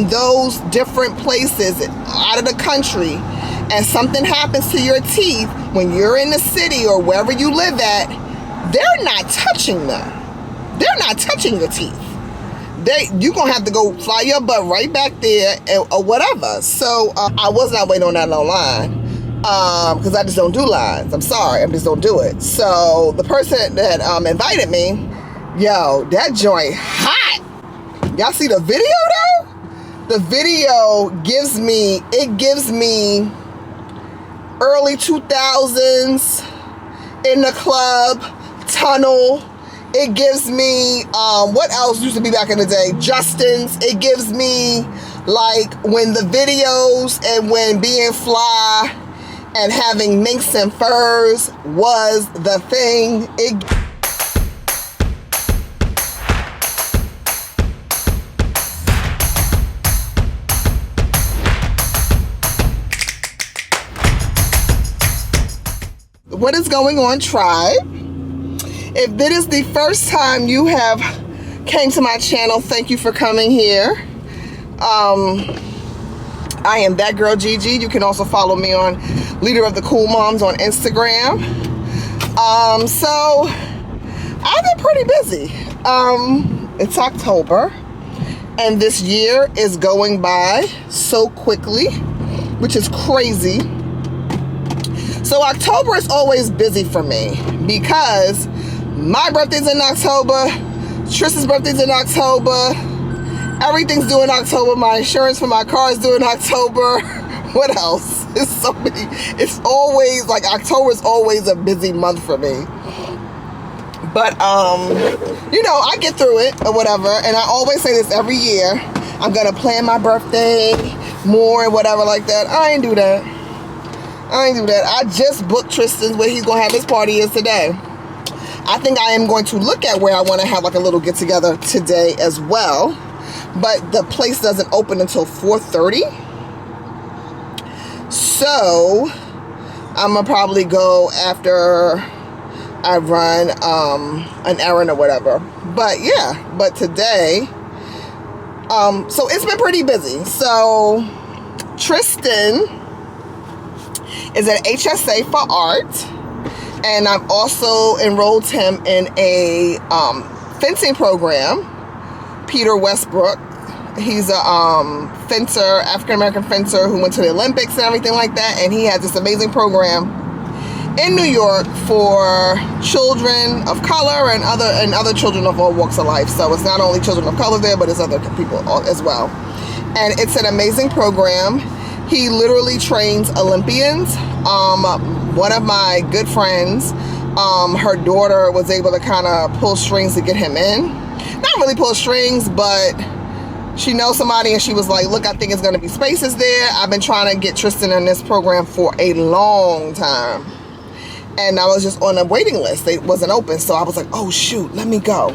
those different places out of the country, and something happens to your teeth when you're in the city or wherever you live at, they're not touching them. They're not touching your teeth. You're gonna have to go fly your butt right back there or whatever. So I was not waiting on that no line, because I just don't do lines. I'm sorry, I just don't do it. So the person that invited me, yo, that joint hot. Y'all see the video though? The video gives me early 2000s in the club, tunnel. It gives me, what else used to be back in the day? Justin's. It gives me like when the videos and when being fly and having minks and furs was the thing. What is going on, tribe? If this is the first time you have came to my channel, thank you for coming here. I am That Girl Gigi. You can also follow me on Leader of the Cool Moms on Instagram. So I've been pretty busy. It's October, and this year is going by so quickly, which is crazy. So October is always busy for me because my birthday's in October, Tristan's birthday's in October, everything's due in October, my insurance for my car is due in October. What else? It's so many. It's always like October is always a busy month for me. But you know, I get through it or whatever, and I always say this every year. I'm gonna plan my birthday more and whatever like that. I ain't do that. I just booked Tristan's where he's gonna have his party is today. I think I am going to look at where I want to have like a little get together today as well, but the place doesn't open until 4:30. So I'm gonna probably go after I run an errand or whatever. But yeah, but today, so it's been pretty busy. So Tristan is at HSA for art, and I've also enrolled him in a fencing program. Peter Westbrook, he's a fencer, African-American fencer who went to the Olympics and everything like that, and he has this amazing program in New York for children of color and other children of all walks of life. So it's not only children of color there, but it's other people as well. And it's an amazing program. He literally trains Olympians. One of my good friends, her daughter was able to kind of pull strings to get him in. Not really pull strings, but she knows somebody and she was like, look, I think it's going to be spaces there. I've been trying to get Tristan in this program for a long time. And I was just on a waiting list. It wasn't open. So I was like, oh, shoot, let me go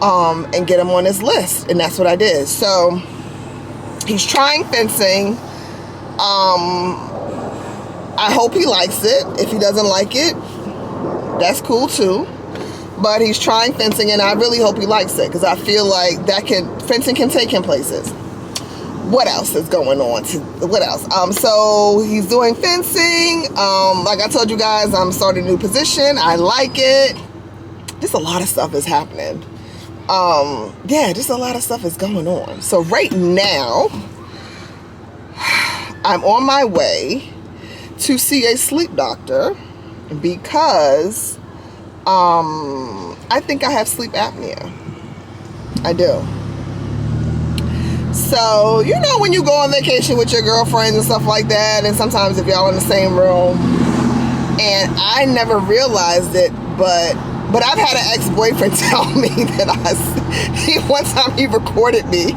and get him on this list. And that's what I did. So he's trying fencing. I hope he likes it. If he doesn't like it, that's cool too. But he's trying fencing, and I really hope he likes it because I feel like fencing can take him places. What else is going on? What else? So he's doing fencing. Like I told you guys, I'm starting a new position. I like it. Just a lot of stuff is happening. Yeah, just a lot of stuff is going on. So right now, I'm on my way to see a sleep doctor because I think I have sleep apnea. I do. So, you know, when you go on vacation with your girlfriends and stuff like that, and sometimes if y'all in the same room, and I never realized it, but I've had an ex-boyfriend tell me that one time he recorded me.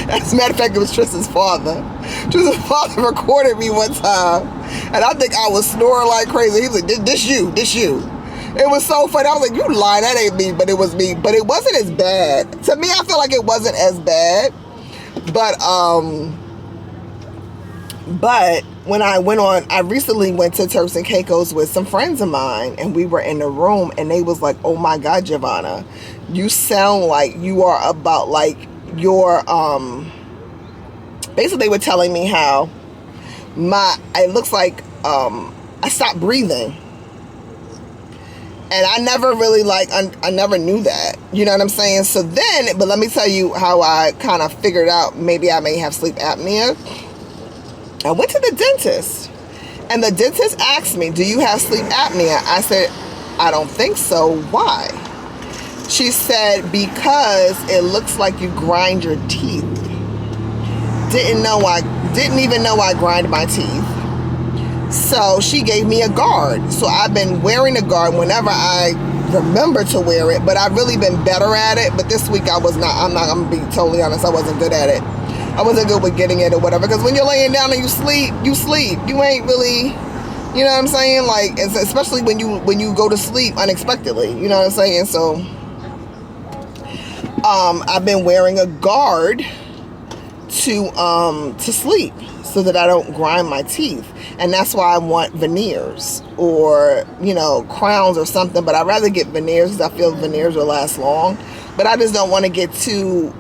As a matter of fact, it was Tristan's father. Tristan's father recorded me one time, and I think I was snoring like crazy. He was like, this you. It was so funny. I was like, you lying, that ain't me, but it was me. But it wasn't as bad. To me, I feel like it wasn't as bad. But when I recently went to Turks and Caicos with some friends of mine, and we were in the room, and they was like, oh my God, Giovanna, you sound like you are about like your basically they were telling me how it looks like I stopped breathing. And I never really I never knew that. You know what I'm saying? So then, but let me tell you how I kind of figured out maybe I may have sleep apnea. I went to the dentist, and the dentist asked me, do you have sleep apnea? I said, I don't think so. Why? She said, because it looks like you grind your teeth. Didn't even know I grind my teeth. So she gave me a guard. So I've been wearing a guard whenever I remember to wear it, but I've really been better at it. But this week I'm not gonna be totally honest, I wasn't good at it. I wasn't good with getting it or whatever, because when you're laying down and you sleep. You ain't really, you know what I'm saying? Like, especially when you go to sleep unexpectedly, you know what I'm saying? So I've been wearing a guard to sleep, so that I don't grind my teeth. And that's why I want veneers or, crowns or something. But I'd rather get veneers because I feel veneers will last long. But I just don't want to get too,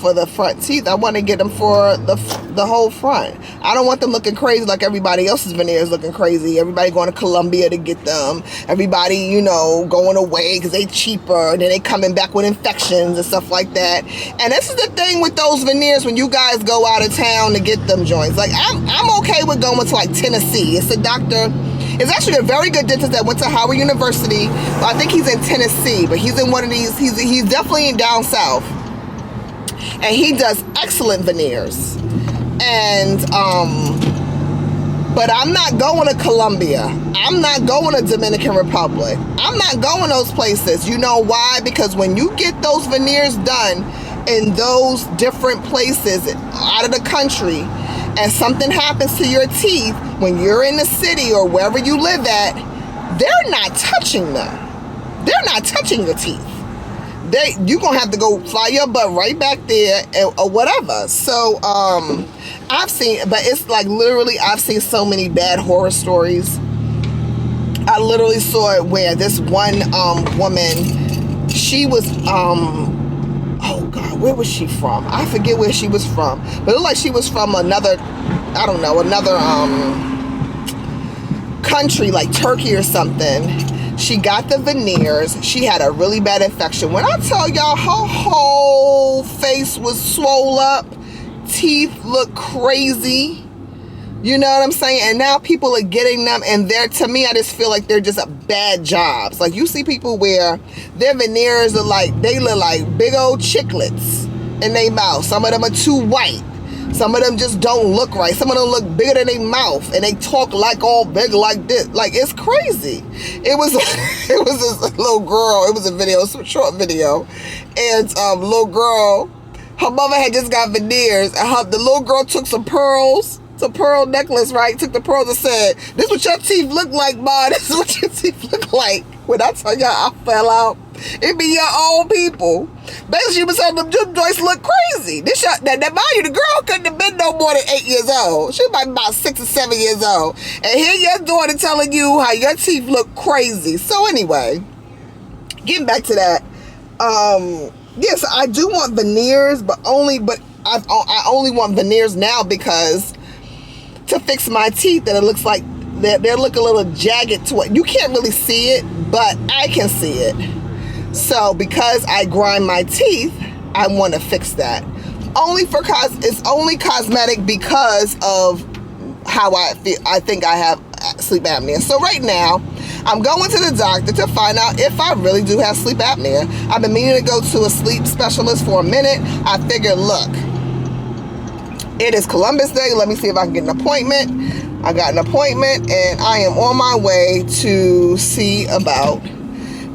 for the front teeth. I want to get them for the whole front. I don't want them looking crazy like everybody else's veneers looking crazy. Everybody going to Colombia to get them. Everybody, going away because they cheaper. And then they coming back with infections and stuff like that. And this is the thing with those veneers when you guys go out of town to get them joints. Like, I'm okay with going to like Tennessee. It's a doctor. It's actually a very good dentist that went to Howard University. I think he's in Tennessee, but he's in one of these, he's definitely in down south. And he does excellent veneers. And, but I'm not going to Colombia. I'm not going to Dominican Republic. I'm not going those places. You know why? Because when you get those veneers done in those different places out of the country, and something happens to your teeth when you're in the city or wherever you live at, they're not touching them. They're not touching your teeth. You're going to have to go fly your butt right back there or whatever. So, I've seen, but it's like literally I've seen so many bad horror stories. I literally saw it where this one woman, she was, oh God, where was she from? I forget where she was from. But it looked like she was from another country, like Turkey or something. She got the veneers. She had a really bad infection. When I tell y'all, her whole face was swole up. Teeth look crazy. You know what I'm saying? And now people are getting them, and to me, I just feel like they're just bad jobs. Like, you see people where their veneers are like, they look like big old chiclets in their mouth. Some of them are too white. Some of them just don't look right. Some of them look bigger than their mouth, and they talk like all big like this. Like, it's crazy. It was this little girl. It was a video, a short video, and little girl, her mother had just got veneers, and the little girl took some pearls. It's a pearl necklace, right? Took the pearls and said, this is what your teeth look like, Ma. This is what your teeth look like. When I tell y'all I fell out, it be your own people. Basically, she was telling them joints look crazy. That mind you, the girl couldn't have been no more than 8 years old. She was like about 6 or 7 years old. And here your daughter telling you how your teeth look crazy. So anyway, getting back to that. Yes, I do want veneers, but I only want veneers now because to fix my teeth, and it looks like they look a little jagged to it. You can't really see it, but I can see it. So because I grind my teeth, I want to fix that. It's only cosmetic because of how I feel. I think I have sleep apnea. So right now, I'm going to the doctor to find out if I really do have sleep apnea. I've been meaning to go to a sleep specialist for a minute. I figured, look, it is Columbus Day. Let me see if I can get an appointment. I got an appointment, and I am on my way to see about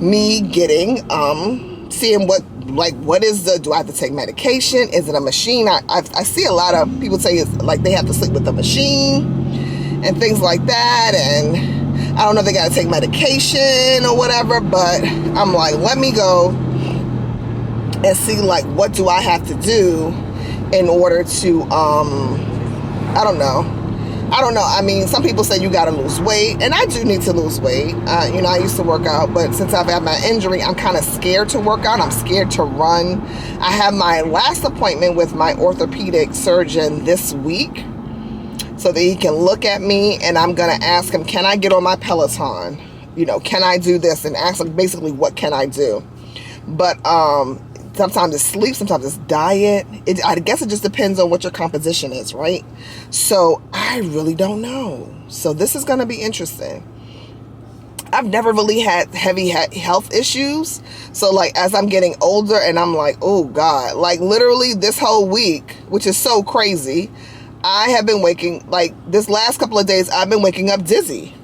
me getting, seeing what is do I have to take medication? Is it a machine? I see a lot of people say it's like they have to sleep with a machine and things like that. And I don't know if they got to take medication or whatever, but I'm like, let me go and see like what do I have to do in order to, I don't know, I don't know. I mean, some people say you got to lose weight, and I do need to lose weight. You know, I used to work out, but since I've had my injury, I'm kind of scared to work out. I'm scared to run. I have my last appointment with my orthopedic surgeon this week so that he can look at me, and I'm going to ask him, can I get on my Peloton? You know, can I do this? And ask him basically, what can I do? But sometimes it's sleep, sometimes it's diet. I guess it just depends on what your composition is, right? So I really don't know. So this is going to be interesting. I've never really had heavy health issues. So like as I'm getting older and I'm like, oh God, like literally this whole week, which is so crazy, I have been waking, like this last couple of days, I've been waking up dizzy.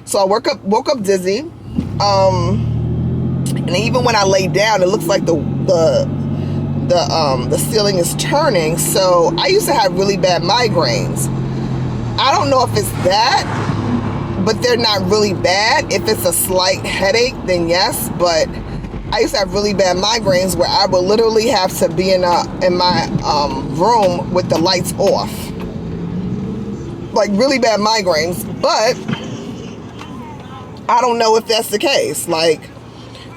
So I woke up dizzy. And even when I lay down, it looks like the ceiling is turning. So I used to have really bad migraines. I don't know if it's that, but they're not really bad. If it's a slight headache, then yes. But I used to have really bad migraines where I would literally have to be in my room with the lights off, like really bad migraines. But I don't know if that's the case. Like,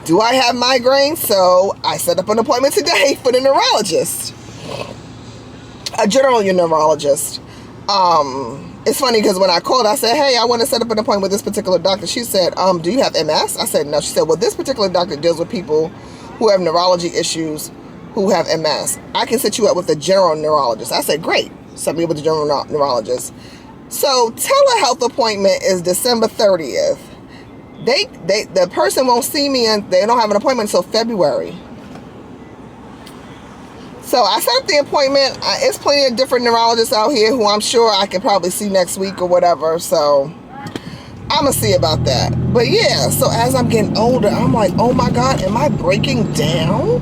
do I have migraines? So I set up an appointment today for the neurologist, a general neurologist. It's funny because when I called, I said, hey, I want to set up an appointment with this particular doctor. She said, do you have MS? I said, no. She said, well, this particular doctor deals with people who have neurology issues who have MS. I can set you up with a general neurologist. I said, great. Set me up with a general neurologist. So telehealth appointment is December 30th. The person won't see me and they don't have an appointment until February. So I set up the appointment. It's plenty of different neurologists out here who I'm sure I can probably see next week or whatever. So I'm going to see about that. But yeah, so as I'm getting older, I'm like, oh my God, am I breaking down?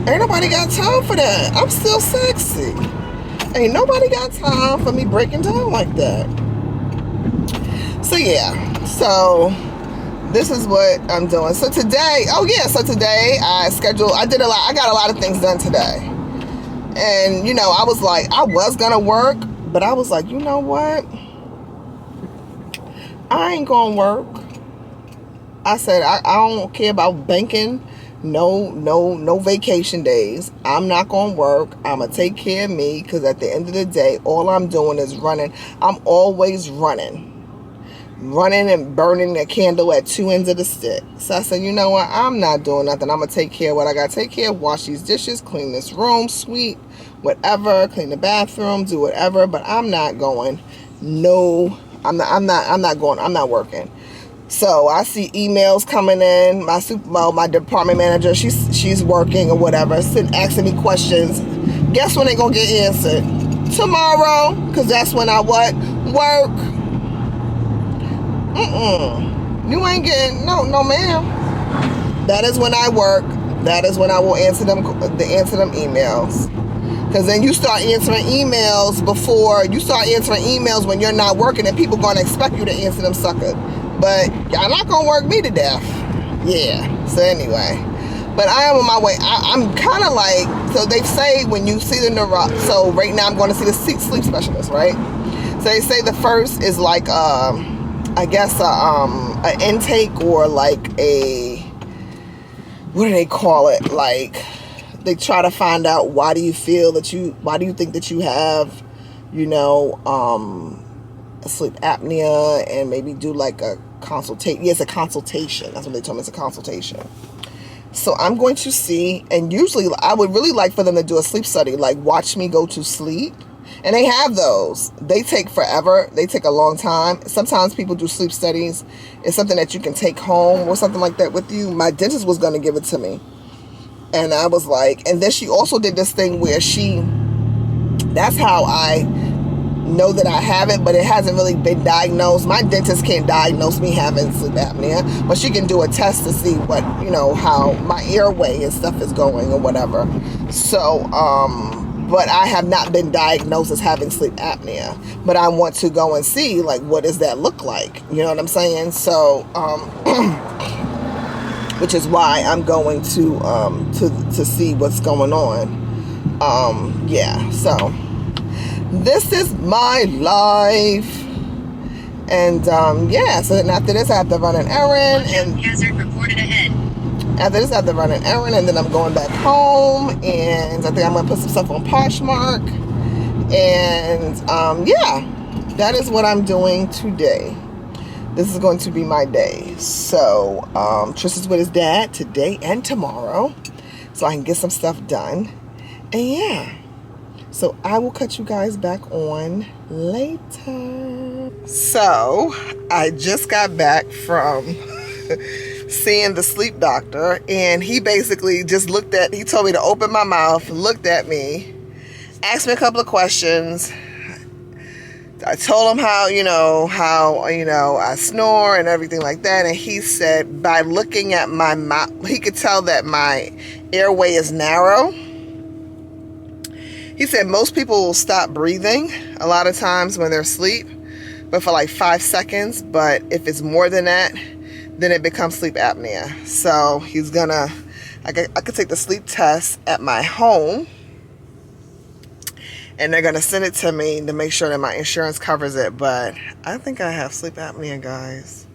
Ain't nobody got time for that. I'm still sexy. Ain't nobody got time for me breaking down like that. So yeah. So this is what I'm doing. So today, I got a lot of things done today. And, you know, I was going to work, but I was like, you know what? I ain't going to work. I said, I don't care about banking. No vacation days. I'm not going to work. I'm going to take care of me because at the end of the day, all I'm doing is running. I'm always running and burning a candle at two ends of the stick. So I said, you know what? I'm not doing nothing. I'm going to take care of what I got to take care of. Wash these dishes, clean this room, sweep, whatever, clean the bathroom, do whatever. But I'm not going. No, I'm not going. I'm not working. So I see emails coming in. My department manager, she's working or whatever, asking me questions. Guess when they going to get answered? Tomorrow, because that's when I work. You ain't getting, no ma'am. That is when I work. That is when I will answer them emails. Because then you start answering emails when you're not working, and people going to expect you to answer them sucker. But y'all not going to work me to death. Yeah. So anyway. But I am on my way. I'm kind of like, so they say when you see so right now I'm going to see the sleep specialist, right? So they say the first is like, I guess an intake or like what do they call it? Like they try to find out why do you think that you have, you know, sleep apnea, and maybe do like a consultation. Yeah, it's a consultation. That's what they told me. It's a consultation. So I'm going to see, and usually I would really like for them to do a sleep study, like watch me go to sleep. And they have those. They take forever. They take a long time. Sometimes people do sleep studies. It's something that you can take home or something like that with you. My dentist was going to give it to me. And I was like, and then she also did this thing where that's how I know that I have it, but it hasn't really been diagnosed. My dentist can't diagnose me having sleep apnea, but she can do a test to see what, you know, how my airway and stuff is going or whatever. So, but I have not been diagnosed as having sleep apnea. But I want to go and see, like, what does that look like? You know what I'm saying? So, which is why I'm going to see what's going on. Yeah. So This is my life. And yeah, so then after this I have to run an errand, and hazard reported ahead. After this I have to run an errand, and then I'm going back home, and I think I'm gonna put some stuff on Poshmark. And yeah, that is what I'm doing today. This is going to be my day. So Tristan's with his dad today and tomorrow, so I can get some stuff done. And yeah, so I will cut you guys back on later. So I just got back from seeing the sleep doctor, and he basically just he told me to open my mouth, looked at me, asked me a couple of questions. I told him how I snore and everything like that, and he said by looking at my mouth, he could tell that my airway is narrow. He said most people will stop breathing a lot of times when they're asleep, but for like 5 seconds. But if it's more than that, then it becomes sleep apnea. So he's gonna, I could take the sleep test at my home, and they're gonna send it to me to make sure that my insurance covers it. But I think I have sleep apnea, guys.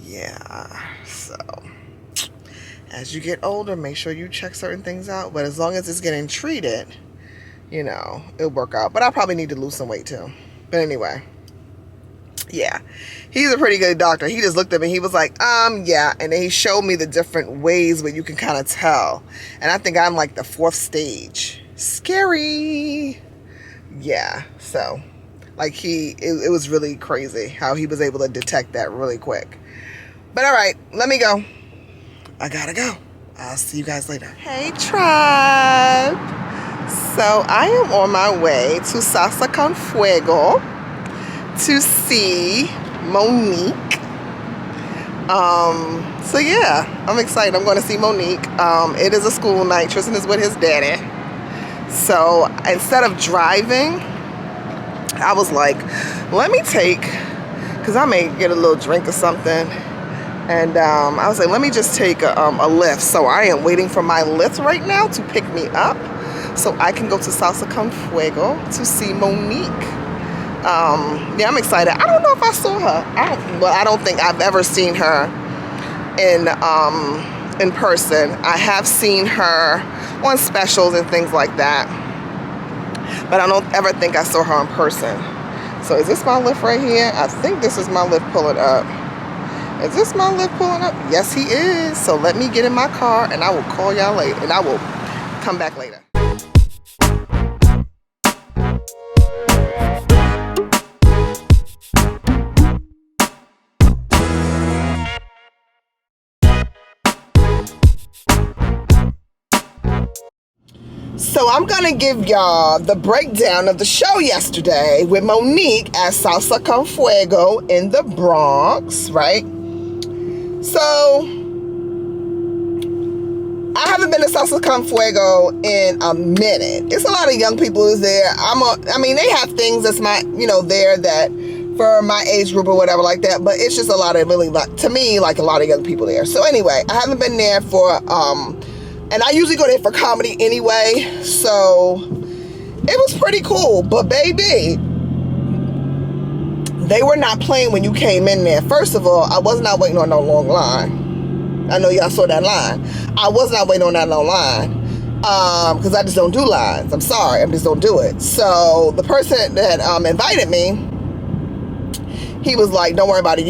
Yeah, so as you get older, make sure you check certain things out. But as long as it's getting treated, it'll work out. But I probably need to lose some weight too. But anyway, yeah, he's a pretty good doctor. He just looked at me. He was like, yeah. And then he showed me the different ways where you can kind of tell. And I think I'm like the 4th stage. Scary. Yeah. So like it was really crazy how he was able to detect that really quick. But all right, let me go. I gotta go. I'll see you guys later. Hey, tribe. So I am on my way to Salsa Con Fuego to see Monique. So yeah, I'm excited. I'm going to see Monique. It is a school night. Tristan is with his daddy. So instead of driving, I was like, let me because I may get a little drink or something. And I was like, let me just take a Lyft. So I am waiting for my Lyft right now to pick me up, so I can go to Salsa Con Fuego to see Monique. Yeah, I'm excited. I don't know if I saw her. I don't think I've ever seen her in person. I have seen her on specials and things like that, but I don't ever think I saw her in person. So is this my Lyft right here? I think this is my Lyft pulling up. Is this my Lyft pulling up? Yes, he is. So let me get in my car, and I will call y'all later, and I will come back later. So I'm going to give y'all the breakdown of the show yesterday with Monique at Salsa Con Fuego in the Bronx, right? So I haven't been to Salsa Con Fuego in a minute. It's a lot of young people who's there. I mean, they have things that's there that for my age group or whatever like that, but it's just a lot of really, to me, like a lot of young people there. So anyway, I haven't been there for, and I usually go there for comedy anyway, so it was pretty cool. But baby, they were not playing when you came in there. First of all, I was not waiting on no long line. I know y'all saw that line. I was not waiting on that long line, because I just don't do lines. I'm sorry, I just don't do it. So the person that invited me, he was like, don't worry about it,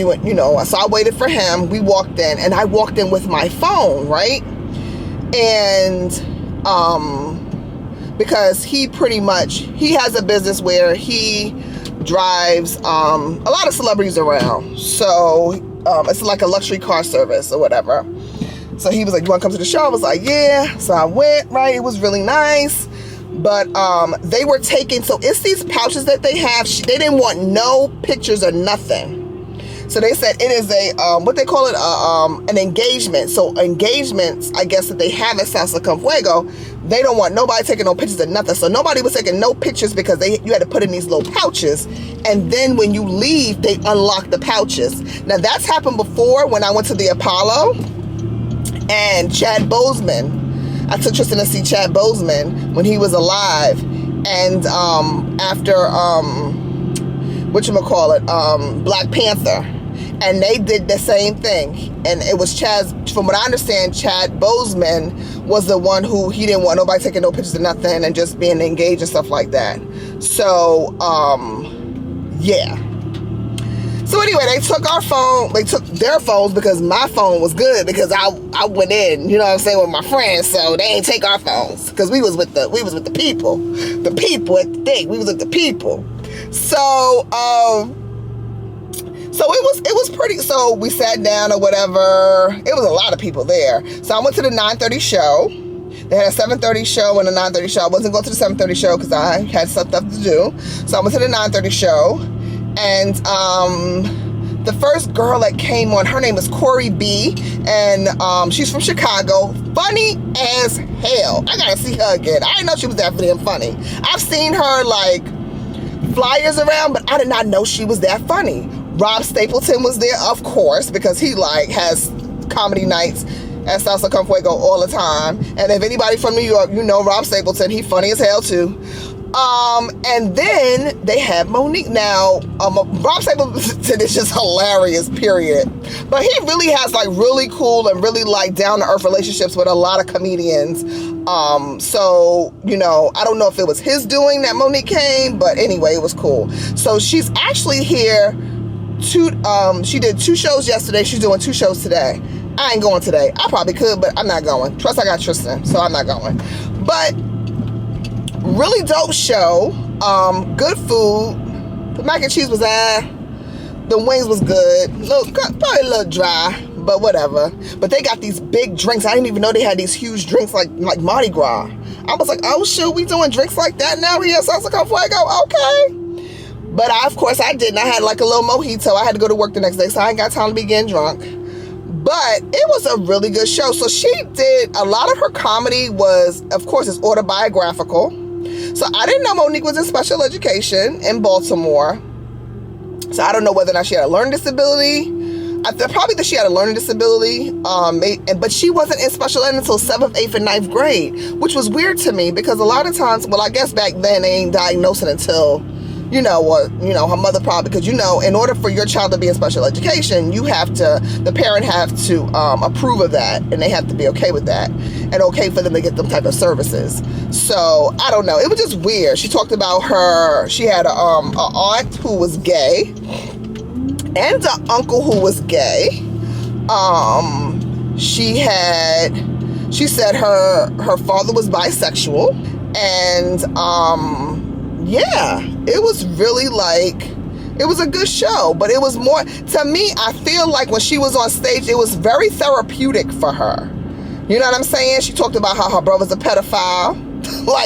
so I waited for him. We walked in, and I walked in with my phone, right? And because he has a business where he drives a lot of celebrities around, so it's like a luxury car service or whatever. So he was like, you want to come to the show? I was like, yeah. So I went, right? It was really nice. But they were taking, so it's these pouches that they have. They didn't want no pictures or nothing. So they said it is a, what they call it, an engagement. So engagements, I guess, that they have at Salsa Con Fuego, they don't want nobody taking no pictures or nothing. So nobody was taking no pictures because you had to put in these little pouches. And then when you leave, they unlock the pouches. Now that's happened before when I went to the Apollo and Chad Boseman. I took Tristan to see Chad Boseman when he was alive. and after Black Panther, and they did the same thing. And it was from what I understand, Chad Boseman was the one who he didn't want nobody taking no pictures of nothing and just being engaged and stuff like that. So yeah. So anyway, they took their phones, because my phone was good, because I went in, you know what I'm saying, with my friends, so they ain't take our phones, because we was with the people. The people at the thing. We was with the people. So it was pretty, so we sat down or whatever. It was a lot of people there. So I went to the 9:30 show. They had a 7:30 show and a 9:30 show. I wasn't going to the 7:30 show because I had stuff to do. So I went to the 9:30 show. And the first girl that came on, her name is Corey B. And she's from Chicago. Funny as hell. I gotta see her again. I didn't know she was that damn funny. I've seen her like flyers around, but I did not know she was that funny. Rob Stapleton was there, of course, because he like has comedy nights at Salsa Con Fuego all the time. And if anybody from New York, you know Rob Stapleton, he funny as hell too. And then they had Monique. Now, Rob Stapleton is just hilarious, period. But he really has like really cool and really like down to earth relationships with a lot of comedians. So, you know, I don't know if it was his doing that Monique came, but anyway, it was cool. So she's actually here. She did 2 shows yesterday. She's doing 2 shows today. I ain't going today. I probably could, but I'm not going. Plus, I got Tristan, so I'm not going. But really dope show. Good food. The mac and cheese was the wings was good. Probably a little dry, but whatever. But they got these big drinks. I didn't even know they had these huge drinks like Mardi Gras. I was like, oh shoot, we doing drinks like that now here at Salsa Con Fuego? Okay. But of course I didn't. I had like a little mojito. I had to go to work the next day, so I ain't got time to be getting drunk. But it was a really good show. So she did, a lot of her comedy was, of course, it's autobiographical. So I didn't know Monique was in special education in Baltimore. So I don't know whether or not she had a learning disability. Probably that she had a learning disability. But she wasn't in special ed until 7th, 8th, and 9th grade, which was weird to me because a lot of times, well, I guess back then they ain't diagnosing until, her mother probably, because, in order for your child to be in special education, the parent have to approve of that, and they have to be okay with that, and okay for them to get them type of services. So, I don't know. It was just weird. She talked about she had a aunt who was gay, and an uncle who was gay. She said her father was bisexual, and, yeah, it was really it was a good show, but it was more, to me, I feel like when she was on stage, it was very therapeutic for her. You know what I'm saying? She talked about how her brother's a pedophile.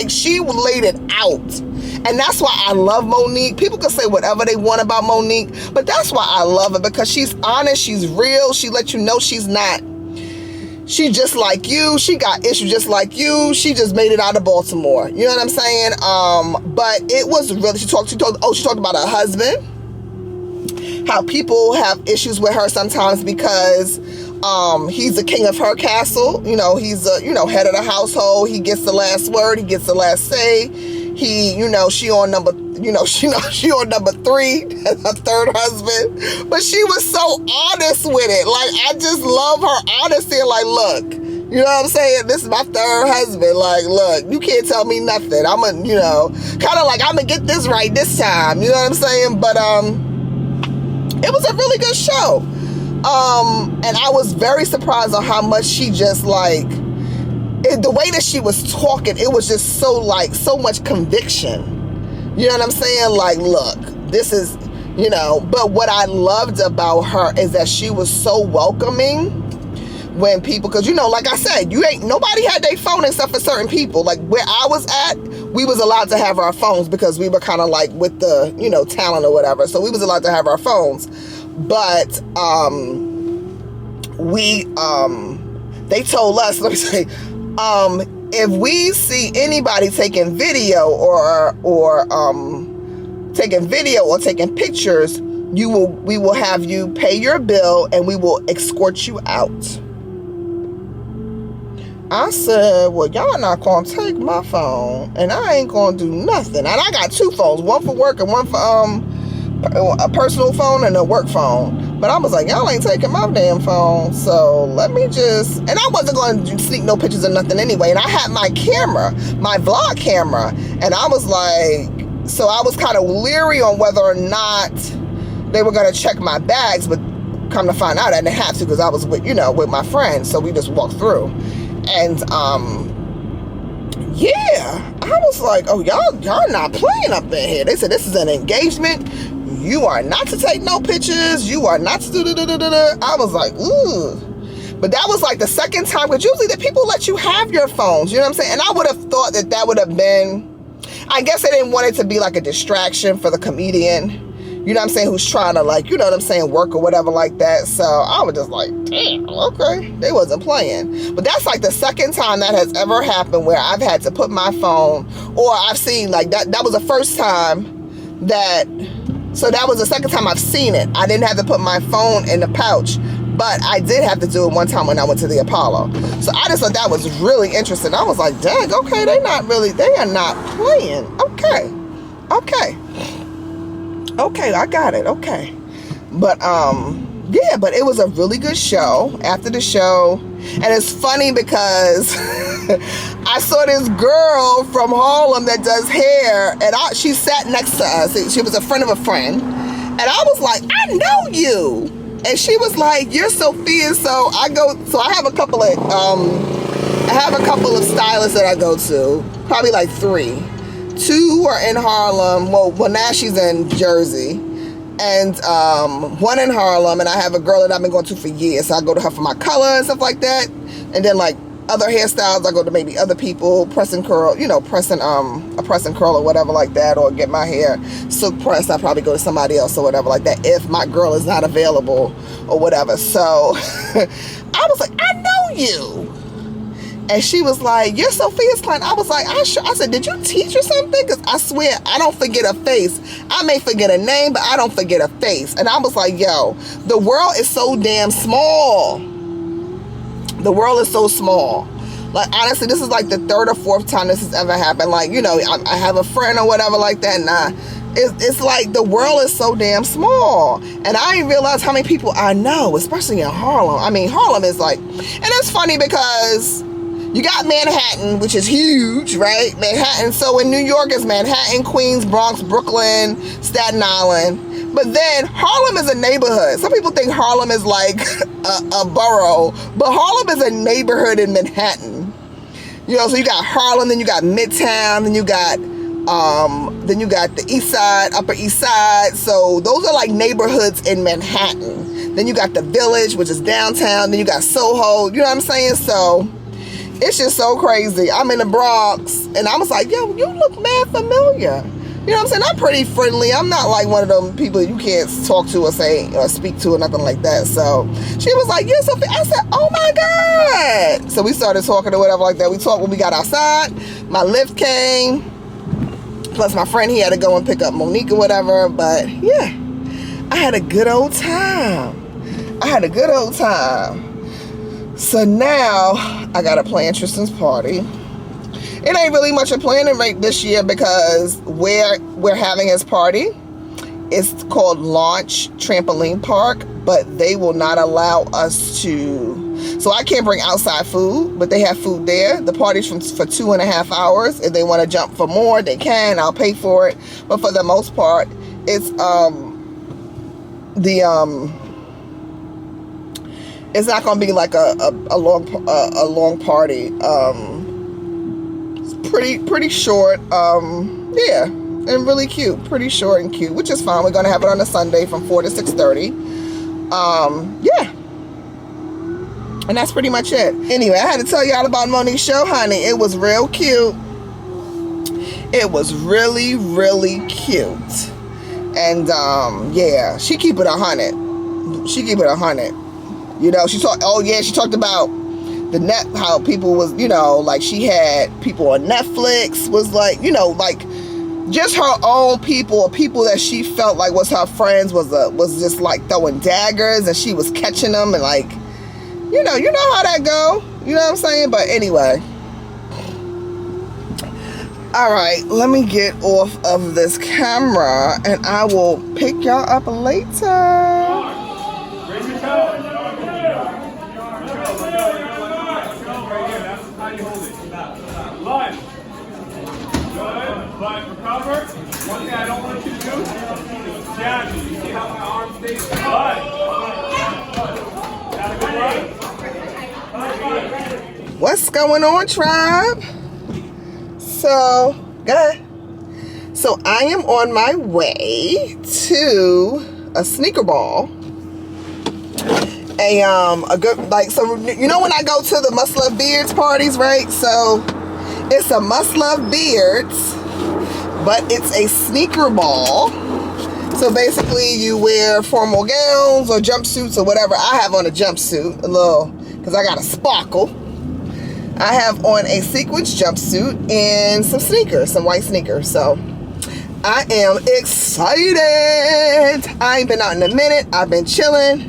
She laid it out. And that's why I love Monique. People can say whatever they want about Monique, but that's why I love her, because she's honest, she's real, she lets you know she's just like you. She got issues just like you. She just made it out of Baltimore. You know what I'm saying? But it was really, she talked about her husband, how people have issues with her sometimes because he's the king of her castle. He's head of the household. He gets the last word. He gets the last say. She on number 3, her third husband. But she was so honest with it. I just love her honesty. Look, you know what I'm saying? This is my third husband. Look, you can't tell me nothing. I'm I'm gonna get this right this time. You know what I'm saying? But it was a really good show. And I was very surprised on how much she just the way that she was talking, it was just so much conviction. You know what I'm saying? Look, this is, but what I loved about her is that she was so welcoming when people, because, like I said, nobody had their phone except for certain people. Where I was at, we was allowed to have our phones because we were kind of with the, talent or whatever. So we was allowed to have our phones. But they told us, let me say, if we see anybody taking video or taking pictures, we will have you pay your bill and we will escort you out. I said, well, y'all not gonna take my phone, and I ain't gonna do nothing. And I got 2 phones, one for work and one for a personal phone and a work phone. But I was like, y'all ain't taking my damn phone, so let me just. And I wasn't going to sneak no pictures or nothing anyway. And I had my camera, my vlog camera, and I was like, so I was kind of leery on whether or not they were going to check my bags. But come to find out, I didn't have to because I was with, with my friends. So we just walked through, and yeah, I was like, oh, y'all not playing up in here. They said this is an engagement. You are not to take no pictures. You are not to do. I was like, ooh. But that was like the second time, because usually the people let you have your phones. You know what I'm saying? And I would have thought that would have been, I guess they didn't want it to be like a distraction for the comedian. You know what I'm saying? Who's trying to, like, you know what I'm saying, work or whatever like that. So I was just like, damn, okay. They wasn't playing. But that's like the second time that has ever happened where I've had to put my phone, or I've seen like that was the first time that. So that was the second time I've seen it. I didn't have to put my phone in the pouch, but I did have to do it one time when I went to the Apollo. So I just thought that was really interesting. I was like, dang, okay, they are not playing. Okay, I got it, okay. But, yeah, but it was a really good show. After the show, and it's funny because I saw this girl from Harlem that does hair, and she sat next to us. She was a friend of a friend, and I was like, I know you. And she was like, you're Sophia. So I have a couple of stylists that I go to, probably like 3. 2 are in Harlem. Well, now she's in Jersey. And 1 in Harlem, and I have a girl that I've been going to for years. So I go to her for my color and stuff like that. And then like other hairstyles, I go to maybe other people, press and curl, a press and curl or whatever like that, or get my hair silk pressed. I probably go to somebody else or whatever like that if my girl is not available or whatever. So I was like, I know you. And she was like, you're Sophia's client. I was like, I said, did you teach her something? Because I swear, I don't forget a face. I may forget a name, but I don't forget a face. And I was like, yo, the world is so damn small. The world is so small. Like, honestly, this is like the 3rd or 4th time this has ever happened. Like, I have a friend or whatever like that, and it's like the world is so damn small. And I didn't realize how many people I know, especially in Harlem. I mean, Harlem is like, and it's funny because you got Manhattan, which is huge, right? Manhattan. So in New York is Manhattan, Queens, Bronx, Brooklyn, Staten Island. But then Harlem is a neighborhood. Some people think Harlem is like a borough, but Harlem is a neighborhood in Manhattan. So you got Harlem, then you got Midtown, then you got the East Side, Upper East Side. So those are like neighborhoods in Manhattan. Then you got the Village, which is downtown. Then you got Soho. You know what I'm saying? So it's just so crazy. I'm in the Bronx, and I was like, yo, you look mad familiar. You know what I'm saying? I'm pretty friendly. I'm not like one of them people you can't talk to or say or speak to or nothing like that. So she was like, you're Sophia. I said, oh my God. So we started talking or whatever like that. We talked when we got outside. My lift came. Plus my friend, he had to go and pick up Monique or whatever. But yeah, I had a good old time. So now I got to plan Tristan's party. It ain't really much of planning right this year because where we're having his party, it's called Launch Trampoline Park, but they will not allow us to. So I can't bring outside food, but they have food there. The party's for 2.5 hours. If they want to jump for more, they can. I'll pay for it. But for the most part, it's it's not gonna be like a long party. It's pretty short. Yeah, and really cute. Pretty short and cute, which is fine. We're gonna have it on a Sunday from 4 to 6:30. Yeah. And that's pretty much it. Anyway, I had to tell y'all about Monique's show, honey. It was real cute. It was really, really cute. And yeah, she keep it 100. She keep it 100. She talked about how people was, like she had people on Netflix, was like, like just her own people, or people that she felt like was her friends, was just like throwing daggers, and she was catching them, and like, you know how that go. You know what I'm saying? But anyway. Alright, let me get off of this camera and I will pick y'all up later. But recover. One thing I don't want you to do is jab me. You see how my arm stays? What's going on, tribe? So, good. So I am on my way to a sneaker ball. A good, like, so you know when I go to the Must Love Beards parties, right? So it's a Must Love Beards, but it's a sneaker ball. So basically you wear formal gowns or jumpsuits or whatever. I have on a jumpsuit, a little, because I got a sparkle. I have on a sequins jumpsuit and some sneakers, some white sneakers. So I am excited. I ain't been out in a minute. I've been chilling.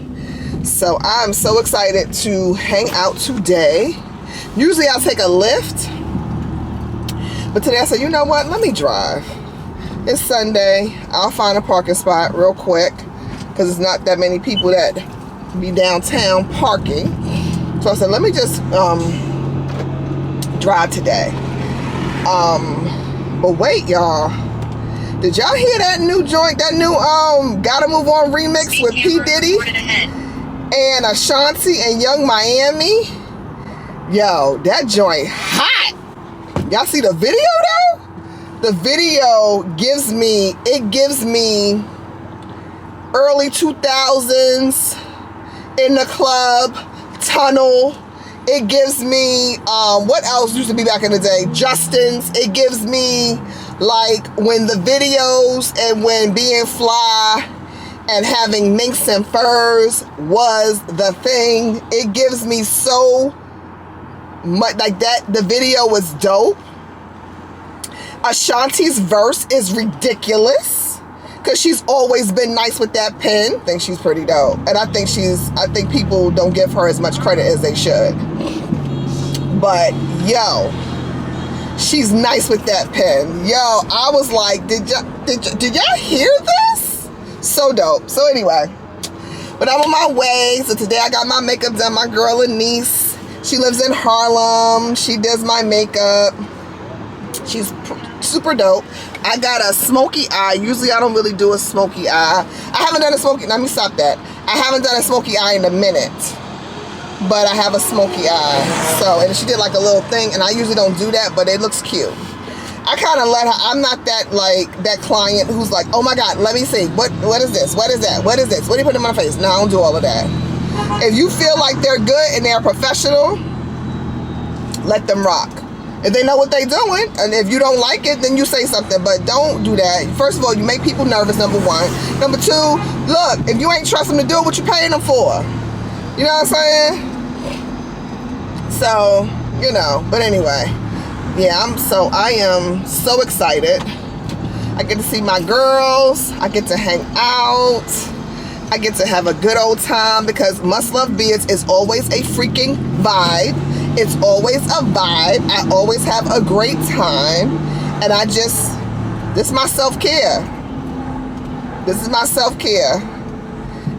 So I'm so excited to hang out today. Usually I'll take a Lyft, but today I said, you know what? Let me drive. It's Sunday. I'll find a parking spot real quick because it's not that many people that be downtown parking. So I said, let me just drive today. But wait, y'all. Did y'all hear that new joint, that new Gotta Move On remix with P. Diddy and Ashanti and Young Miami? Yo, that joint hot. Y'all see the video though? The video gives me early 2000s in the club, Tunnel. It gives me, what else used to be back in the day? Justin's. It gives me, like, when the videos and when being fly and having minks and furs was the thing. It gives me so much, like that. The video was dope. Ashanti's verse is ridiculous because she's always been nice with that pen. I think she's pretty dope. And I think people don't give her as much credit as they should. But yo, she's nice with that pen. Yo, I was like, did y'all hear this? So dope. So anyway, but I'm on my way. So today I got my makeup done. My girl Anise, she lives in Harlem. She does my makeup. She's super dope. I got a smoky eye. Usually I don't really do a smoky eye. I haven't done a smoky, let me stop that. I haven't done a smoky eye in a minute. But I have a smoky eye. So, and she did like a little thing, and I usually don't do that, but it looks cute. I kind of let her, I'm not that like, that client who's like, oh my God, let me see. What is this? What is that? What is this? What do you put in my face? No, I don't do all of that. If you feel like they're good and they're professional, let them rock. If they know what they're doing, and if you don't like it, then you say something, but don't do that. First of all, you make people nervous, number one. Number two, look, if you ain't trust them to do it, what you paying them for? You know what I'm saying? So, you know, but anyway, yeah, I am so excited. I get to see my girls. I get to hang out. I get to have a good old time because Must Love Beards is always a freaking vibe. It's always a vibe. I always have a great time. And this is my self-care. This is my self-care.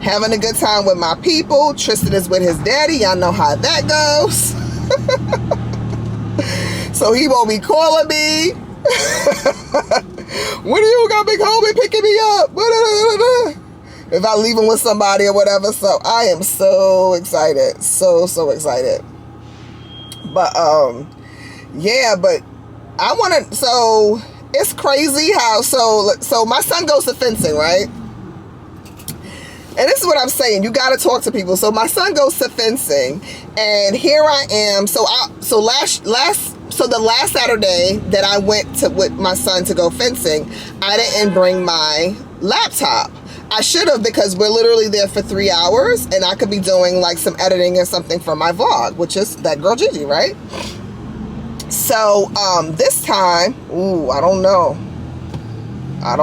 Having a good time with my people. Tristan is with his daddy. Y'all know how that goes. So he won't be calling me. When are you gonna be home and picking me up? If I leave him with somebody or whatever. So I am so excited. So excited. But yeah, but I want to, so it's crazy how, so my son goes to fencing, right? And this is what I'm saying, you got to talk to people. So my son goes to fencing, and here I am. So the last Saturday that I went with my son to go fencing, I didn't bring my laptop. I should have, because we're literally there for 3 hours and I could be doing like some editing or something for my vlog, which is That Girl Gigi, right? So this time, I don't know. I'm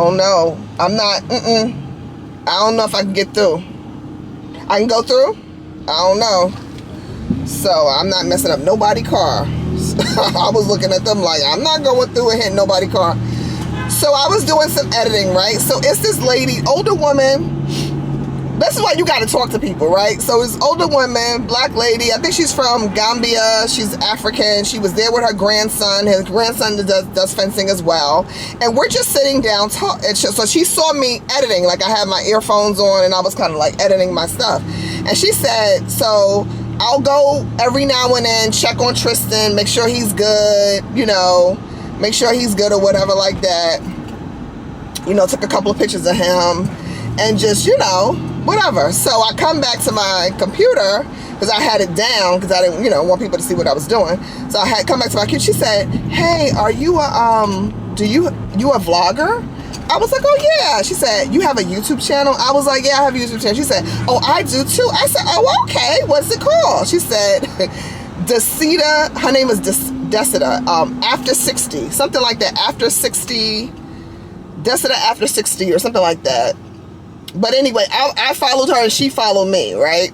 not, I don't know if I can get through. I can go through? I don't know. So I'm not messing up nobody's car. I was looking at them like, I'm not going through and hitting nobody's car. So I was doing some editing, right? So it's this lady, older woman. This is why you got to talk to people, right? So it's older woman, black lady. I think she's from Gambia. She's African. She was there with her grandson. His grandson does fencing as well. And we're just sitting down. So she saw me editing. Like, I had my earphones on and I was kind of like editing my stuff. And she said, so I'll go every now and then, check on Tristan, make sure he's good, you know, make sure he's good or whatever like that. You know, took a couple of pictures of him and just, you know, whatever. So I come back to my computer because I had it down because I didn't, you know, want people to see what I was doing. So I had come back to my computer. She said, hey, are you you a vlogger? I was like, oh yeah. She said, you have a YouTube channel? I was like, yeah, I have a YouTube channel. She said, oh, I do too. I said, oh, okay. What's it called? She said, Desita. Her name is Desita. After 60, something like that. After 60, Desita after 60 or something like that. But anyway, I followed her and she followed me, right?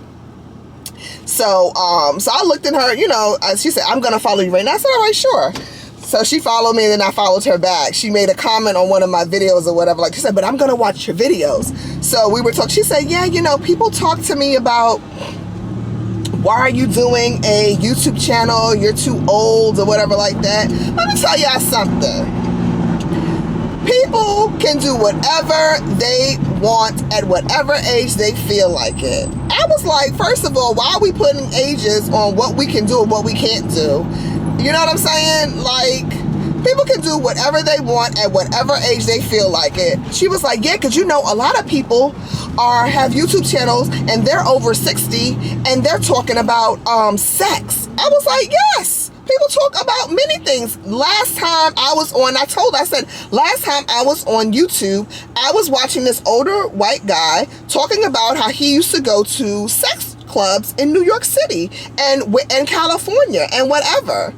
So I looked at her, you know, she said, I'm gonna follow you right now. I said, all right, sure. So she followed me and then I followed her back. She made a comment on one of my videos or whatever. Like, she said, but I'm gonna watch your videos. So we were talking, she said, yeah, you know, people talk to me about, why are you doing a YouTube channel? You're too old or whatever like that. Let me tell y'all something. People can do whatever they want at whatever age they feel like it. I was like, first of all, why are we putting ages on what we can do and what we can't do? You know what I'm saying? Like, people can do whatever they want at whatever age they feel like it. She was like, yeah, because you know, a lot of people have YouTube channels and they're over 60 and they're talking about sex. I was like, yes. People talk about many things. Last time I was on, I said, last time I was on YouTube, I was watching this older white guy talking about how he used to go to sex clubs in New York City and California and whatever.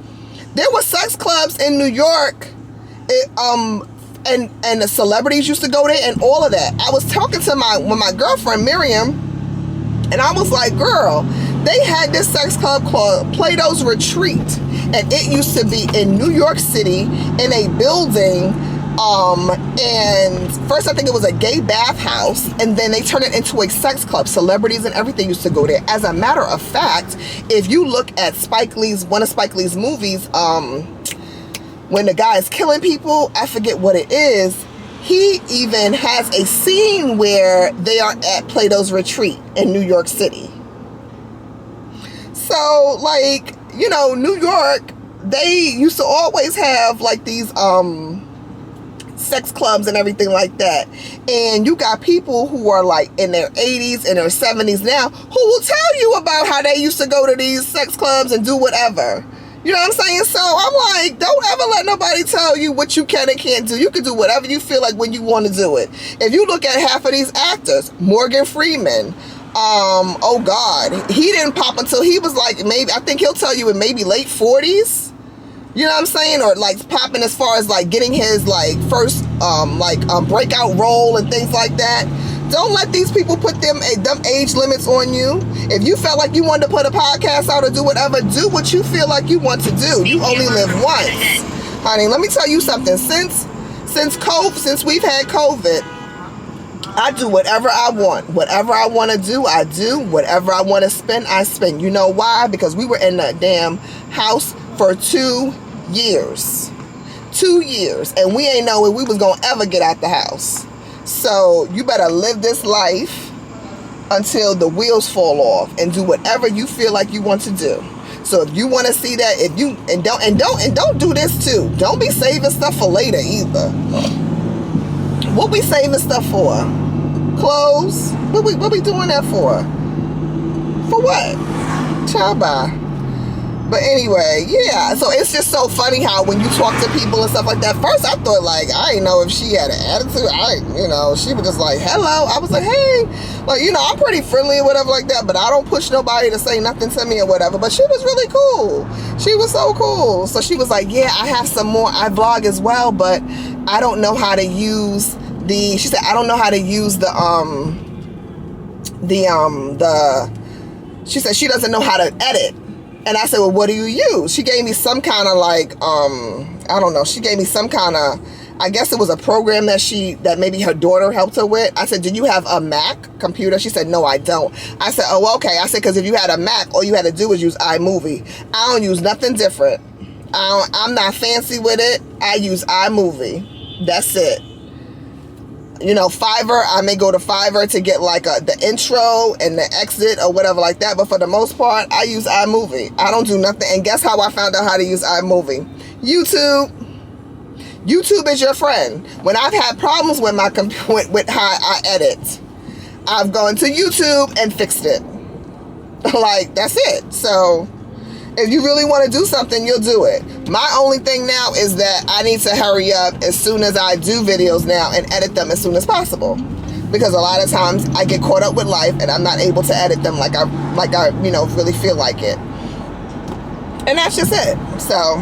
There were sex clubs in New York, and the celebrities used to go there and all of that. I was talking to my girlfriend, Miriam, and I was like, girl, they had this sex club called Plato's Retreat, and it used to be in New York City in a building, and first I think it was a gay bathhouse, and then they turned it into a sex club. Celebrities and everything used to go there. As a matter of fact, if you look at one of Spike Lee's movies, when the guy is killing people, I forget what it is, he even has a scene where they are at Plato's Retreat in New York City. So, like, you know, New York, they used to always have, like, these sex clubs and everything like that. And you got people who are, like, in their 80s and their 70s now who will tell you about how they used to go to these sex clubs and do whatever. You know what I'm saying? So I'm like, don't ever let nobody tell you what you can and can't do. You can do whatever you feel like when you want to do it. If you look at half of these actors, Morgan Freeman, oh God, he didn't pop until he was like, maybe, I think he'll tell you in maybe late 40s. You know what I'm saying? Or like popping as far as like getting his like first breakout role and things like that. Don't let these people put them age limits on you. If you felt like you wanted to put a podcast out or do whatever, do what you feel like you want to do. You only live once. Honey, let me tell you something. Since we've had COVID, I do whatever I want. Whatever I want to do, I do. Whatever I want to spend, I spend. You know why? Because we were in that damn house for 2 years. 2 years. And we ain't know when we was going to ever get out the house. So you better live this life until the wheels fall off and do whatever you feel like you want to do. So if you want to see that, if you don't do this too. Don't be saving stuff for later either. What we saving stuff for? Clothes? What we doing that for? For what? Child bye. But anyway, yeah, so it's just so funny how when you talk to people and stuff like that, first I thought like, I didn't know if she had an attitude. She was just like, hello. I was like, hey, like, I'm pretty friendly or whatever like that, but I don't push nobody to say nothing to me or whatever. But she was really cool. She was so cool. So she was like, yeah, I have some more. I vlog as well, but I don't know how to use she said, I don't know how to use she said she doesn't know how to edit. And I said, well, what do you use? She gave me some kind of like, I don't know. She gave me some kind of, I guess it was a program that maybe her daughter helped her with. I said, do you have a Mac computer? She said, no, I don't. I said, oh, okay. I said, because if you had a Mac, all you had to do was use iMovie. I don't use nothing different. I'm not fancy with it. I use iMovie. That's it. You know, Fiverr, I may go to Fiverr to get like the intro and the exit or whatever like that. But for the most part, I use iMovie. I don't do nothing. And guess how I found out how to use iMovie? YouTube. YouTube is your friend. When I've had problems with my computer, with how I edit, I've gone to YouTube and fixed it. Like, that's it. So if you really want to do something, you'll do it. My only thing now is that I need to hurry up as soon as I do videos now and edit them as soon as possible. Because a lot of times I get caught up with life and I'm not able to edit them like I you know, really feel like it. And that's just it. So,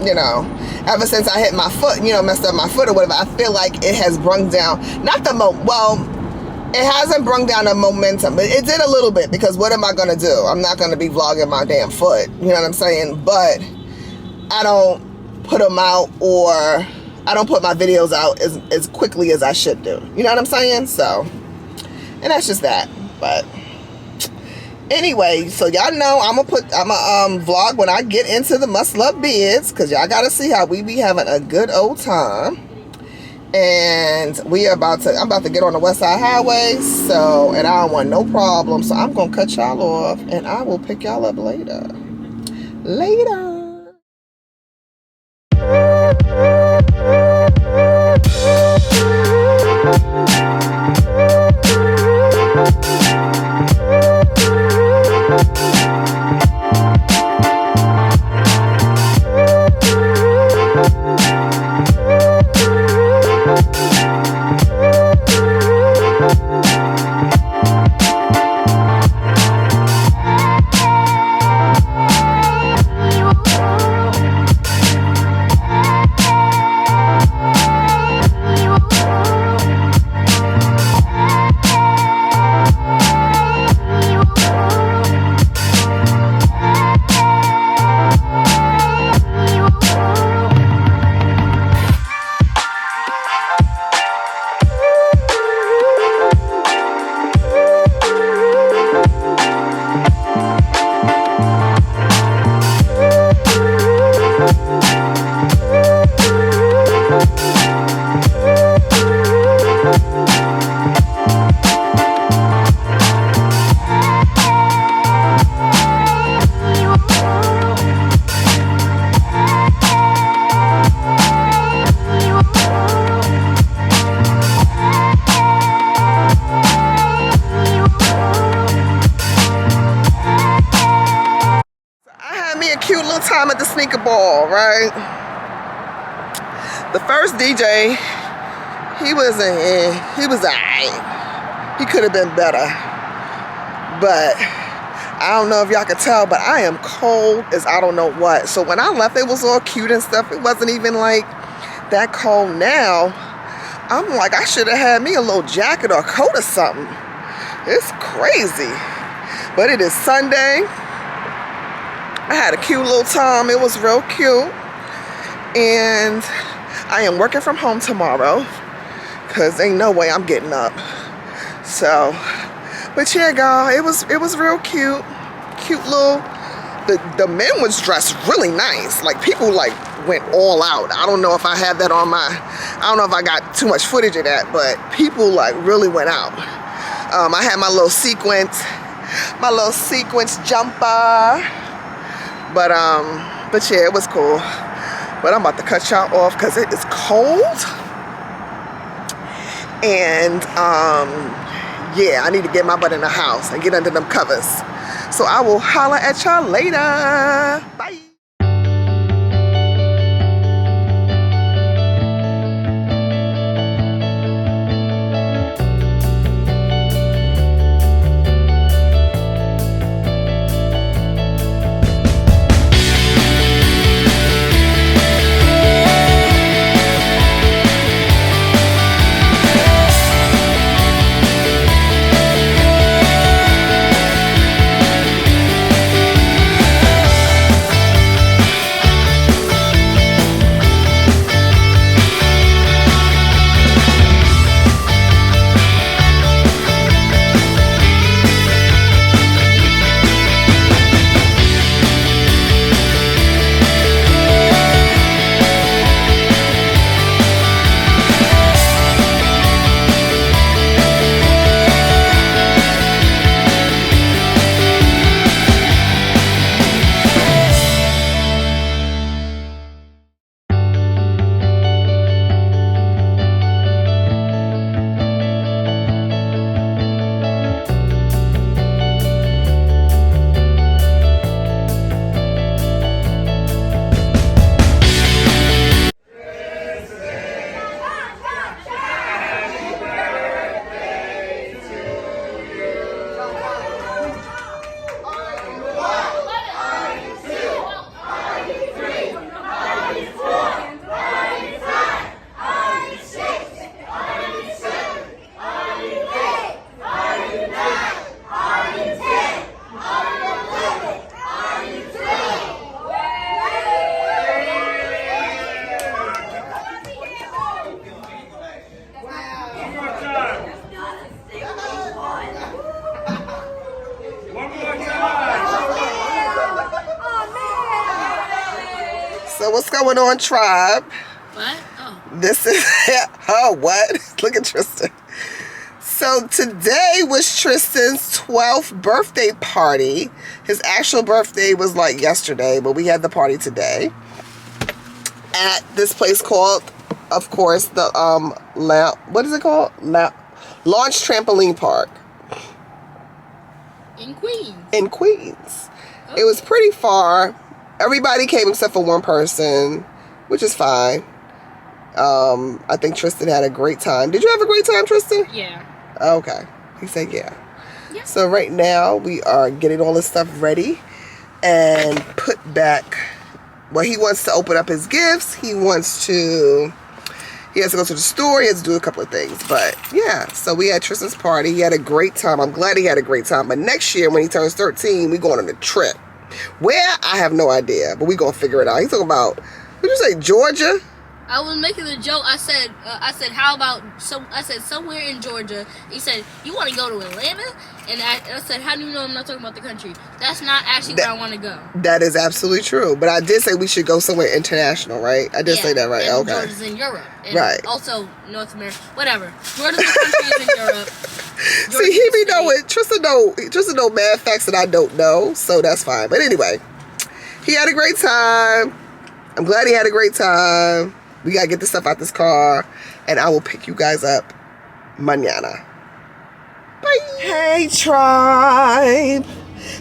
you know, ever since I hit my foot, you know, messed up my foot or whatever, I feel like it has brung down, it hasn't brung down the momentum, but it did a little bit, because what am I going to do? I'm not going to be vlogging my damn foot, you know what I'm saying? But I don't put them out, or I don't put my videos out as quickly as I should do. You know what I'm saying? So, and that's just that. But anyway, so y'all know I'm a vlog when I get into the must love bids, because y'all got to see how we be having a good old time. And I'm about to get on the West Side Highway, so, and I don't want no problem, so I'm gonna cut y'all off, and I will pick y'all up later. Time at the sneaker ball, right? The first DJ, he was alright. He could have been better, but I don't know if y'all could tell, but I am cold as I don't know what. So when I left, it was all cute and stuff. It wasn't even like that cold. Now I'm like, I should have had me a little jacket or a coat or something. It's crazy, but it is Sunday. I had a cute little time. It was real cute. And I am working from home tomorrow, because ain't no way I'm getting up. So, but yeah, girl, it was real cute. Cute little, the men was dressed really nice. Like, people like went all out. I don't know if I have that on I don't know if I got too much footage of that, but people like really went out. I had my little sequence jumper. But yeah, it was cool. But I'm about to cut y'all off because it is cold. And yeah, I need to get my butt in the house and get under them covers. So I will holler at y'all later. Bye. What's going on, tribe? What? Oh. This is... Oh, what? Look at Tristan. So today was Tristan's 12th birthday party. His actual birthday was like yesterday, but we had the party today at this place called, of course, the what is it called? Launch Trampoline Park. In Queens. In Queens. Okay. It was pretty far. Everybody came except for one person, which is fine. I think Tristan had a great time. Did you have a great time, Tristan? Yeah. Okay. He said yeah. Yeah. So right now we are getting all this stuff ready and put back. Well, he wants to open up his gifts. He has to go to the store. He has to do a couple of things. But yeah, so we had Tristan's party. He had a great time. I'm glad he had a great time. But next year when he turns 13, we're going on a trip. Where? I have no idea. But we're going to figure it out. He's talking about, what did you say, Georgia? I was making a joke. I said, how about I said somewhere in Georgia. He said, you want to go to Atlanta? And I said, how do you know I'm not talking about the country? That's not actually where I want to go. That is absolutely true. But I did say we should go somewhere international, right? I did say that, right? And okay. Georgia's in Europe. And right. Also North America. Whatever. Georgia's a country is in Europe. See, he be knowing. Tristan know mad facts that I don't know. So that's fine. But anyway, he had a great time. I'm glad he had a great time. We got to get this stuff out this car. And I will pick you guys up mañana. Bye. Hey, tribe.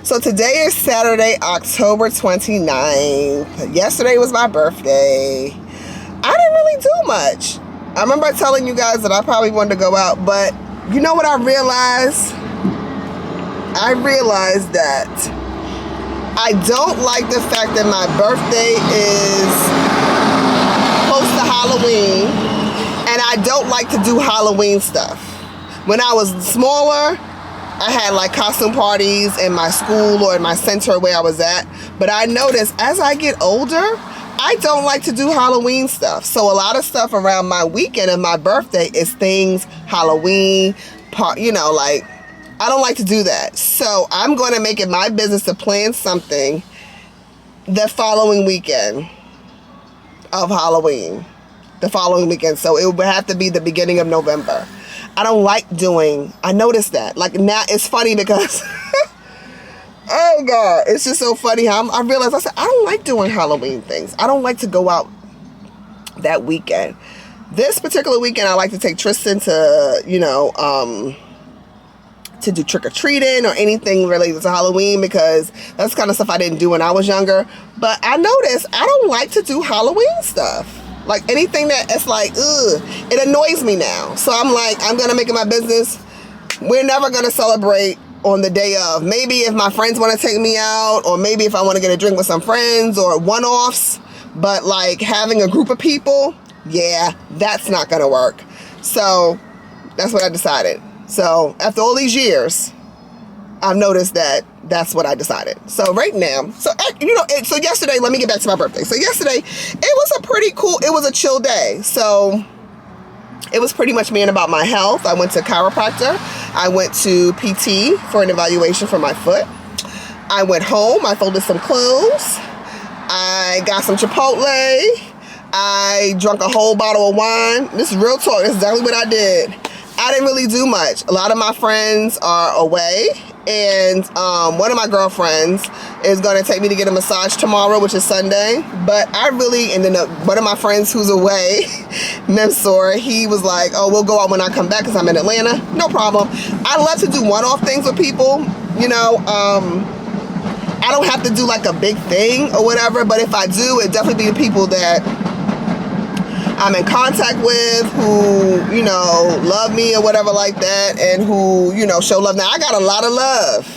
So today is Saturday, October 29th. Yesterday was my birthday. I didn't really do much. I remember telling you guys that I probably wanted to go out. But you know what I realized? I realized that I don't like the fact that my birthday is close to Halloween, and I don't like to do Halloween stuff. When I was smaller, I had like costume parties in my school or in my center where I was at, but I noticed as I get older, I don't like to do Halloween stuff. So a lot of stuff around my weekend and my birthday is things Halloween, like I don't like to do that. So I'm going to make it my business to plan something the following weekend of Halloween. The following weekend. So it would have to be the beginning of November. I don't like I noticed that. Like now it's funny because, oh God, it's just so funny how I realized, I said, I don't like doing Halloween things. I don't like to go out that weekend. This particular weekend, I like to take Tristan to, to do trick-or-treating or anything related to Halloween, because that's the kind of stuff I didn't do when I was younger. But I noticed I don't like to do Halloween stuff. Like anything that it's like, ugh, it annoys me now. So I'm like, I'm going to make it my business. We're never going to celebrate on the day of. Maybe if my friends want to take me out, or maybe if I want to get a drink with some friends or one-offs. But like having a group of people, yeah, that's not going to work. So that's what I decided. So after all these years, I've noticed that that's what I decided. So right now, so yesterday, let me get back to my birthday. So yesterday, it was a chill day. So it was pretty much me and about my health. I went to chiropractor. I went to PT for an evaluation for my foot. I went home. I folded some clothes. I got some Chipotle. I drank a whole bottle of wine. This is real talk. This is exactly what I did. I didn't really do much. A lot of my friends are away, and one of my girlfriends is going to take me to get a massage tomorrow, which is Sunday. But one of my friends who's away, Memsor, he was like, oh, we'll go out when I come back because I'm in Atlanta. No problem. I love to do one-off things with people. I don't have to do like a big thing or whatever, but if I do, it definitely be the people that I'm in contact with, who, love me or whatever like that, and who, show love. Now, I got a lot of love.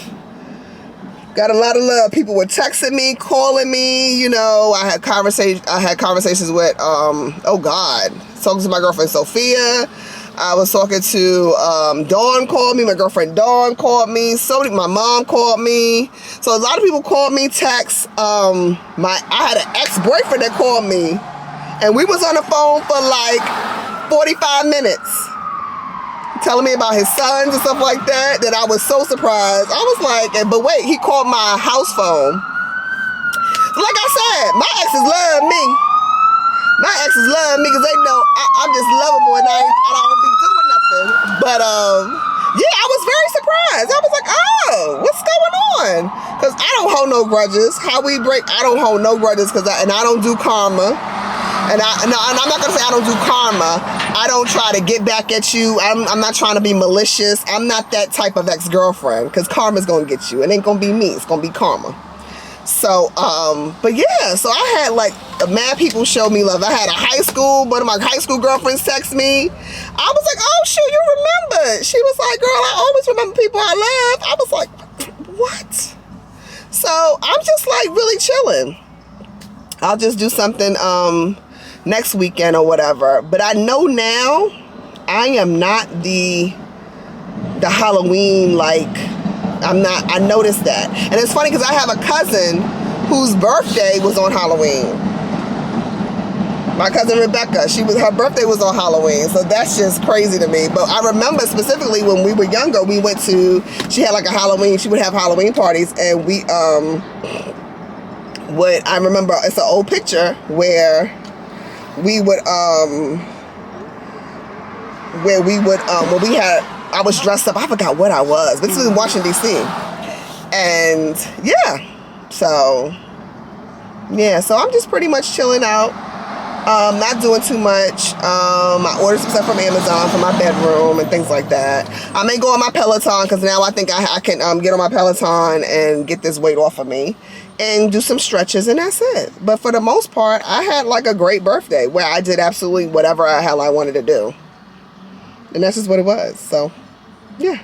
People were texting me, calling me, I had conversations with, talking to my girlfriend Sophia. I was talking to, Dawn called me, my girlfriend Dawn called me, my mom called me. So a lot of people called me, text. I had an ex-boyfriend that called me. And we was on the phone for like 45 minutes telling me about his sons and stuff like that I was so surprised. I was like, but wait, he called my house phone. So like I said, my exes love me. My exes love me because they know I'm just lovable and I don't be doing nothing. But yeah, I was very surprised. I was like, oh, what's going on? Because I don't hold no grudges. How we break, I don't hold no grudges because I don't do karma. And I'm not gonna say I don't do karma. I don't try to get back at you. I'm not trying to be malicious. I'm not that type of ex-girlfriend because karma's gonna get you. It ain't gonna be me. It's gonna be karma. So, but yeah, so I had like mad people show me love. I had one of my high school girlfriends text me. I was like, oh shoot, you remember? She was like, girl, I always remember people I love. I was like, what? So I'm just like really chilling. I'll just do something next weekend or whatever. But I know now I am not the Halloween like. I noticed that. And it's funny because I have a cousin whose birthday was on Halloween. My cousin Rebecca, her birthday was on Halloween. So that's just crazy to me. But I remember specifically when we were younger, she had like a Halloween, she would have Halloween parties and I remember it's an old picture where we would I was dressed up. I forgot what I was. This was in Washington, D.C. And yeah. So I'm just pretty much chilling out. Not doing too much. I ordered some stuff from Amazon for my bedroom and things like that. I may go on my Peloton because now I think I can get on my Peloton and get this weight off of me and do some stretches and that's it. But for the most part, I had like a great birthday where I did absolutely whatever the hell I wanted to do. And that's just what it was. So, yeah.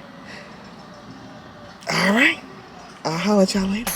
All right. I'll holler at y'all later.